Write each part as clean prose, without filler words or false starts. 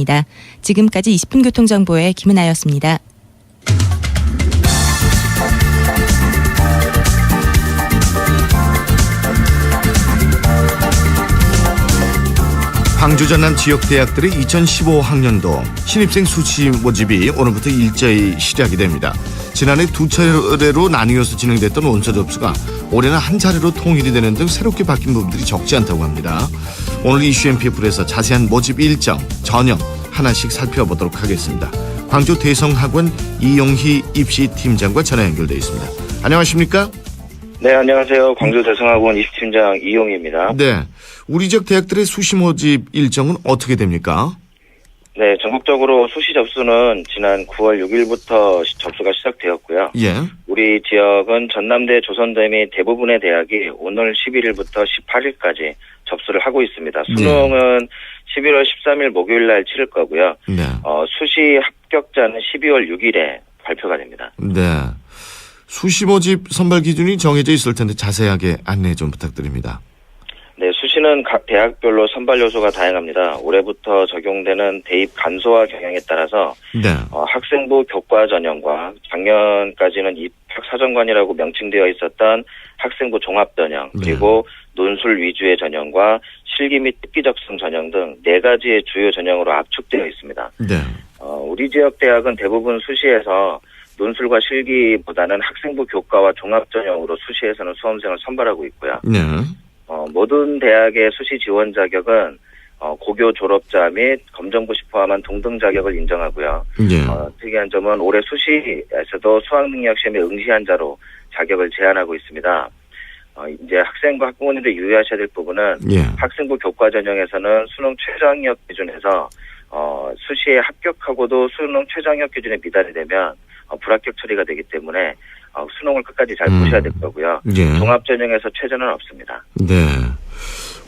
있습니다. 지금까지 20분 교통정보의 김은아였습니다. 광주 전남 지역 대학들의 2015 학년도 신입생 수시 모집이 오늘부터 일제히 시작이 됩니다. 지난해 두 차례로 나뉘어서 진행됐던 원서 접수가 올해는 한 차례로 통일이 되는 등 새롭게 바뀐 부분들이 적지 않다고 합니다. 오늘 이슈 MPF에서 자세한 모집 일정, 전형 하나씩 살펴보도록 하겠습니다. 광주 대성학원 이용희 입시팀장과 전화 연결되어 있습니다. 안녕하십니까? 네, 안녕하세요. 광주 대성학원 입시팀장 이용희입니다. 네, 우리 지역 대학들의 수시 모집 일정은 어떻게 됩니까? 네, 전국적으로 수시 접수는 지난 9월 6일부터 접수가 시작되었고요. 예. 우리 지역은 전남대, 조선대 및 대부분의 대학이 오늘 11일부터 18일까지 접수를 하고 있습니다. 수능은 11월 13일 목요일 날 치를 거고요. 네. 수시 합격자는 12월 6일에 발표가 됩니다. 네. 수시 모집 선발 기준이 정해져 있을 텐데 자세하게 안내 좀 부탁드립니다. 네, 수시는 각 대학별로 선발 요소가 다양합니다. 올해부터 적용되는 대입 간소화 경향에 따라서 네. 학생부 교과 전형과 작년까지는 입학사정관이라고 명칭되어 있었던 학생부 종합 전형, 그리고 논술 위주의 전형과 실기 및 특기 적성 전형 등 4가지의 주요 전형으로 압축되어 있습니다. 네. 우리 지역 대학은 대부분 수시에서 논술과 실기보다는 학생부 교과와 종합 전형으로 수시에서는 수험생을 선발하고 있고요. 네. 모든 대학의 수시 지원 자격은 고교 졸업자 및 검정고시 포함한 동등 자격을 인정하고요. 네. 특이한 점은 올해 수시에서도 수학능력 시험에 응시한 자로 자격을 제한하고 있습니다. 이제 학생과 학부모님들 유의하셔야 될 부분은 학생부 교과 전형에서는 수능 최저학력 기준에서 수시에 합격하고도 수능 최저학력 기준에 미달이 되면 불합격 처리가 되기 때문에 수능을 끝까지 잘 보셔야 될 거고요. 종합 전형에서 최저는 없습니다. 네.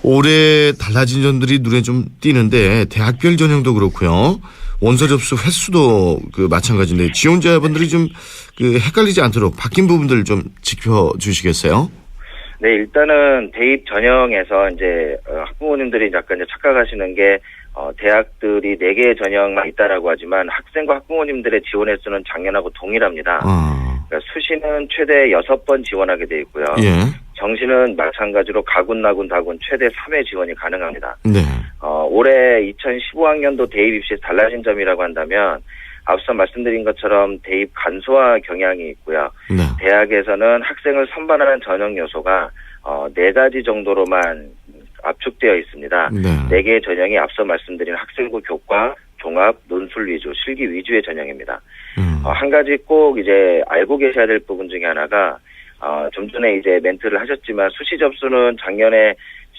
올해 달라진 점들이 눈에 좀 띄는데 대학별 전형도 그렇고요. 원서 접수 횟수도 마찬가지인데 지원자분들이 좀 헷갈리지 않도록 바뀐 부분들 좀 짚어주시겠어요? 네, 일단은 대입 전형에서 이제 학부모님들이 약간 이제 착각하시는 게 대학들이 4개의 전형만 있다라고 하지만 학생과 학부모님들의 지원 횟수는 작년하고 동일합니다. 그러니까 수시는 최대 6번 지원하게 돼 있고요. 정시는 마찬가지로 가군, 나군, 다군 최대 3회 지원이 가능합니다. 네. 올해 2015학년도 대입 입시에서 달라진 점이라고 한다면 앞서 말씀드린 것처럼 대입 간소화 경향이 있고요. 네. 대학에서는 학생을 선발하는 전형 요소가 4가지 정도로만 압축되어 있습니다. 네 개의 전형이 앞서 말씀드린 학생부 교과, 종합, 논술 위주, 실기 위주의 전형입니다. 한 가지 꼭 이제 알고 계셔야 될 부분 중에 하나가 좀 전에 이제 멘트를 하셨지만 수시 접수는 작년에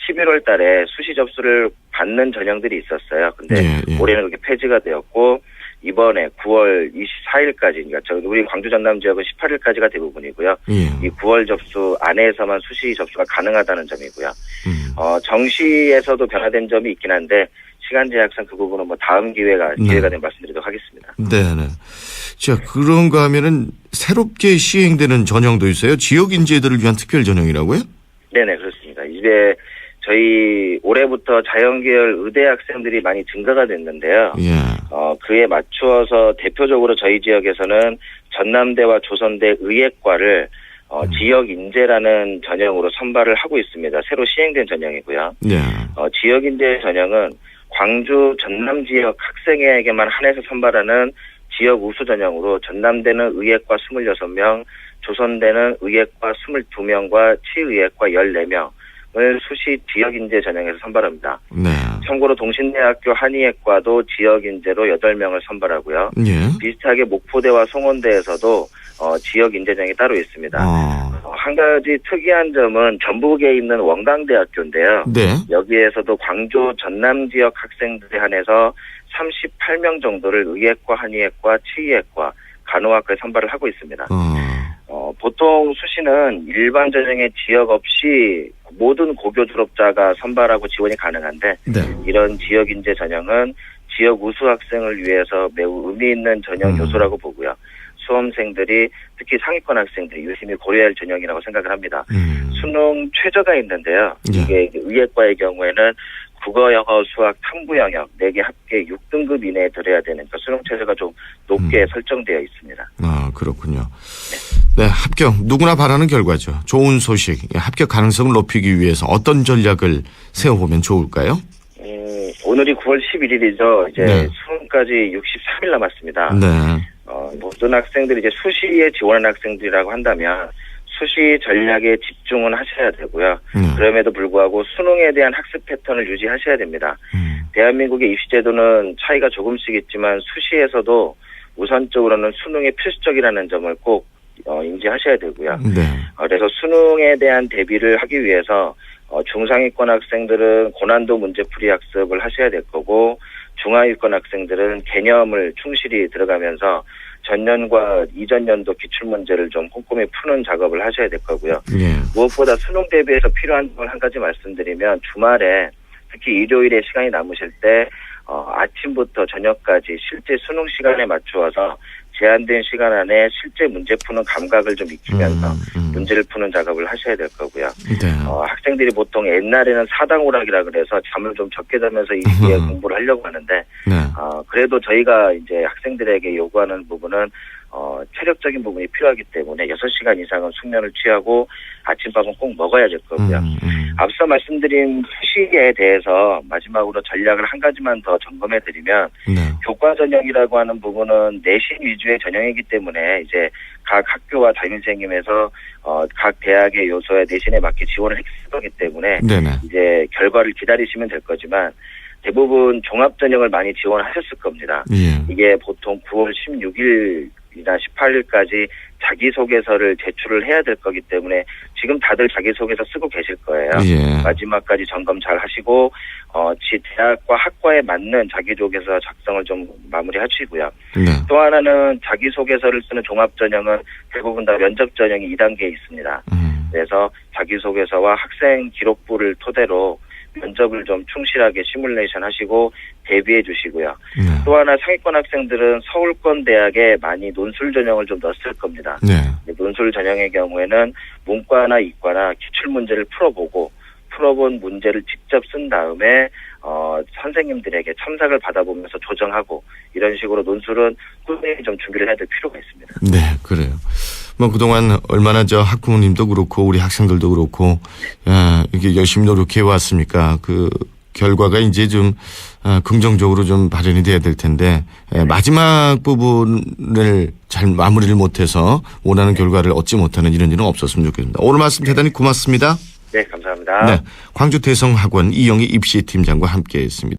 11월 달에 수시 접수를 받는 전형들이 있었어요. 근데 올해는 그게 폐지가 되었고 이번에 9월 24일까지, 그러니까 우리 광주 전남 지역은 18일까지가 대부분이고요. 이 9월 접수 안에서만 수시 접수가 가능하다는 점이고요. 정시에서도 변화된 점이 있긴 한데 시간 제약상 그 부분은 다음 기회가 되면 말씀드리도록 하겠습니다. 네네. 자, 그런가 하면은 새롭게 시행되는 전형도 있어요. 지역 인재들을 위한 특별 전형이라고요? 네네, 그렇습니다. 이제 저희 올해부터 자연계열 의대 학생들이 많이 증가가 됐는데요. 그에 맞추어서 대표적으로 저희 지역에서는 전남대와 조선대 의예과를 지역 인재라는 전형으로 선발을 하고 있습니다. 새로 시행된 전형이고요. 지역 인재 전형은 광주 전남 지역 학생에게만 한해서 선발하는 지역 우수 전형으로 전남대는 의예과 26명, 조선대는 의예과 22명과 치의예과 14명. 을 수시 지역인재 전형에서 선발합니다. 참고로 동신대학교 한의예과도 지역인재로 8명을 선발하고요. 비슷하게 목포대와 송원대에서도 지역인재전형이 따로 있습니다. 한 가지 특이한 점은 전북에 있는 원광대학교인데요. 여기에서도 광주 전남 지역 학생들에 한해서 38명 정도를 의예과, 한의예과, 치의예과, 간호학과에 선발을 하고 있습니다. 보통 수시는 일반 전형에 지역 없이 모든 고교 졸업자가 선발하고 지원이 가능한데 이런 지역 인재 전형은 지역 우수 학생을 위해서 매우 의미 있는 전형 요소라고 보고요. 수험생들이 특히 상위권 학생들이 유심히 고려할 전형이라고 생각을 합니다. 수능 최저가 있는데요. 이게 의예과의 경우에는 국어, 영어, 수학, 탐구 영역 4개 합계 6등급 이내에 들어야 되는 수능 체제가 좀 높게 설정되어 있습니다. 아, 그렇군요. 네, 합격 누구나 바라는 결과죠. 좋은 소식, 합격 가능성을 높이기 위해서 어떤 전략을 세워보면 좋을까요? 오늘이 9월 11일이죠. 이제 네. 수능까지 63일 남았습니다. 네. 모든 학생들이 이제 수시에 지원하는 학생들이라고 한다면 수시 전략에 집중은 하셔야 되고요. 그럼에도 불구하고 수능에 대한 학습 패턴을 유지하셔야 됩니다. 대한민국의 입시제도는 차이가 조금씩 있지만 수시에서도 우선적으로는 수능이 필수적이라는 점을 꼭 인지하셔야 되고요. 네. 그래서 수능에 대한 대비를 하기 위해서 중상위권 학생들은 고난도 문제풀이 학습을 하셔야 될 거고 중하위권 학생들은 개념을 충실히 들어가면서 전년과 이전 연도 기출문제를 좀 꼼꼼히 푸는 작업을 하셔야 될 거고요. 예. 무엇보다 수능 대비해서 필요한 걸 한 가지 말씀드리면 주말에 특히 일요일에 시간이 남으실 때 아침부터 저녁까지 실제 수능 시간에 맞추어서 제한된 시간 안에 실제 문제 푸는 감각을 좀 익히면서 문제를 푸는 작업을 하셔야 될 거고요. 네. 학생들이 보통 옛날에는 사당오락이라 그래서 잠을 좀 적게 자면서 이 시기에 공부를 하려고 하는데 네. 그래도 저희가 이제 학생들에게 요구하는 부분은 체력적인 부분이 필요하기 때문에 6시간 이상은 숙면을 취하고 아침밥은 꼭 먹어야 될 거고요. 앞서 말씀드린 수시에 대해서 마지막으로 전략을 한 가지만 더 점검해드리면 네. 교과 전형이라고 하는 부분은 내신 위주의 전형이기 때문에 이제 각 학교와 담임선생님에서 각 대학의 요소에 내신에 맞게 지원을 했을 거기 때문에 네네. 이제 결과를 기다리시면 될 거지만 대부분 종합 전형을 많이 지원하셨을 겁니다. 예. 이게 보통 9월 16일이나 18일까지 자기소개서를 제출을 해야 될 거기 때문에 지금 다들 자기소개서 쓰고 계실 거예요. 예. 마지막까지 점검 잘 하시고 지 대학과 학과에 맞는 자기소개서 작성을 좀 마무리하시고요. 네. 또 하나는 자기소개서를 쓰는 종합전형은 대부분 다 면접전형이 2단계에 있습니다. 그래서 자기소개서와 학생 기록부를 토대로 면접을 좀 충실하게 시뮬레이션 하시고 대비해 주시고요. 네. 또 하나 상위권 학생들은 서울권 대학에 많이 논술 전형을 좀 넣었을 겁니다. 네. 논술 전형의 경우에는 문과나 이과나 기출문제를 풀어본 문제를 직접 쓴 다음에 선생님들에게 첨삭을 받아보면서 조정하고 이런 식으로 논술은 꾸준히 좀 준비를 해야 될 필요가 있습니다. 네, 그래요. 그동안 얼마나 학부모님도 그렇고 우리 학생들도 그렇고 이렇게 열심히 노력해 왔으니까 그 결과가 이제 좀 긍정적으로 좀 발현이 돼야 될 텐데 마지막 부분을 잘 마무리를 못해서 원하는 결과를 얻지 못하는 이런 일은 없었으면 좋겠습니다. 오늘 말씀 대단히 고맙습니다. 네, 감사합니다. 네, 광주 대성학원 이영희 입시팀장과 함께했습니다.